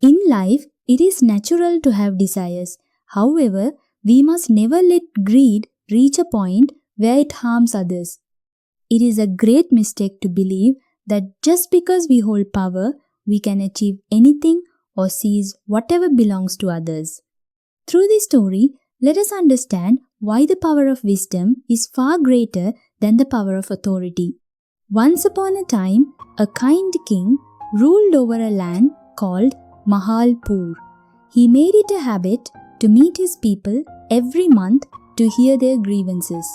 In life, it is natural to have desires. However, we must never let greed reach a point where it harms others. It is a great mistake to believe that just because we hold power, we can achieve anything or seize whatever belongs to others. Through this story, let us understand why the power of wisdom is far greater than the power of authority. Once upon a time, a kind king ruled over a land called Mahalpur. He made it a habit to meet his people every month to hear their grievances.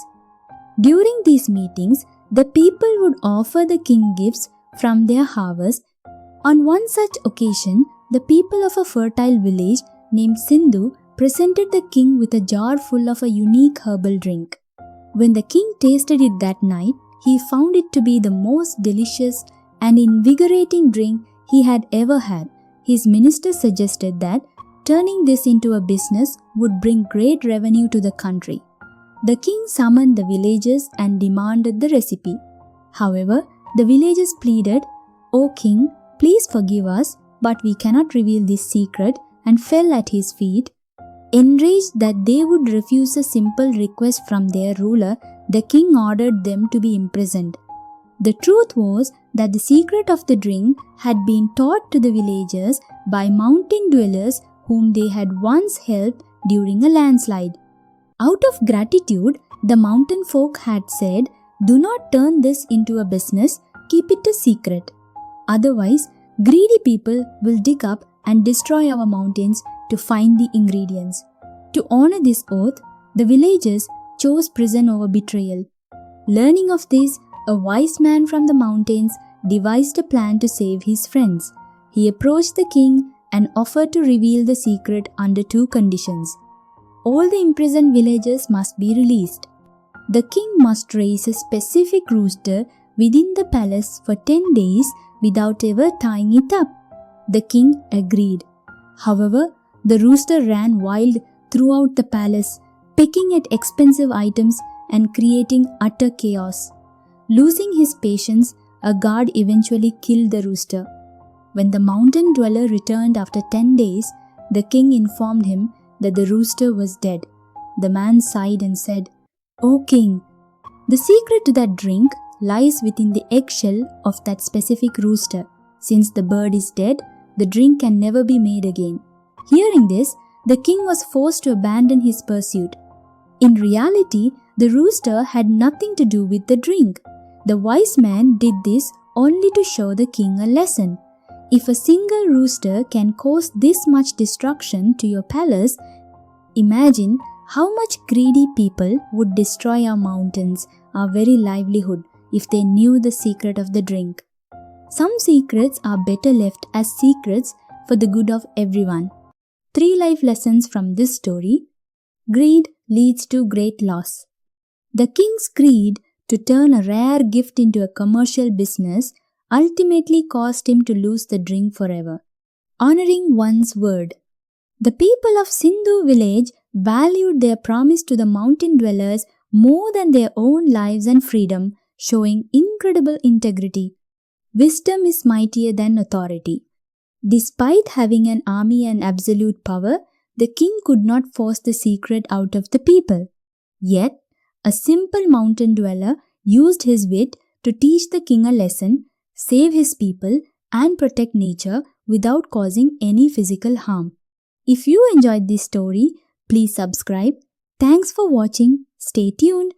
During these meetings, the people would offer the king gifts from their harvest. On one such occasion, the people of a fertile village named Sindhu presented the king with a jar full of a unique herbal drink. When the king tasted it that night, he found it to be the most delicious and invigorating drink he had ever had. His minister suggested that turning this into a business would bring great revenue to the country. The king summoned the villagers and demanded the recipe. However, the villagers pleaded, "O king, please forgive us, but we cannot reveal this secret," and fell at his feet. Enraged that they would refuse a simple request from their ruler, the king ordered them to be imprisoned. The truth was that the secret of the drink had been taught to the villagers by mountain dwellers whom they had once helped during a landslide. Out of gratitude, the mountain folk had said, "Do not turn this into a business, keep it a secret. Otherwise, greedy people will dig up and destroy our mountains to find the ingredients." To honor this oath, the villagers chose prison over betrayal. Learning of this, a wise man from the mountains devised a plan to save his friends. He approached the king and offered to reveal the secret under two conditions. All the imprisoned villagers must be released. The king must raise a specific rooster within the palace for 10 days without ever tying it up. The king agreed. However, the rooster ran wild throughout the palace, pecking at expensive items and creating utter chaos. Losing his patience, a guard eventually killed the rooster. When the mountain dweller returned after 10 days, the king informed him that the rooster was dead. The man sighed and said, "O king, the secret to that drink lies within the eggshell of that specific rooster. Since the bird is dead, the drink can never be made again." Hearing this, the king was forced to abandon his pursuit. In reality, the rooster had nothing to do with the drink. The wise man did this only to show the king a lesson. If a single rooster can cause this much destruction to your palace, imagine how much greedy people would destroy our mountains, our very livelihood, if they knew the secret of the drink. Some secrets are better left as secrets for the good of everyone. 3 life lessons from this story. Greed leads to great loss. The king's greed to turn a rare gift into a commercial business ultimately caused him to lose the drink forever. Honoring one's word. The people of Sindhu village valued their promise to the mountain dwellers more than their own lives and freedom, showing incredible integrity. Wisdom is mightier than authority. Despite having an army and absolute power, the king could not force the secret out of the people. Yet, a simple mountain dweller used his wit to teach the king a lesson, save his people, and protect nature without causing any physical harm. If you enjoyed this story, please subscribe. Thanks for watching. Stay tuned.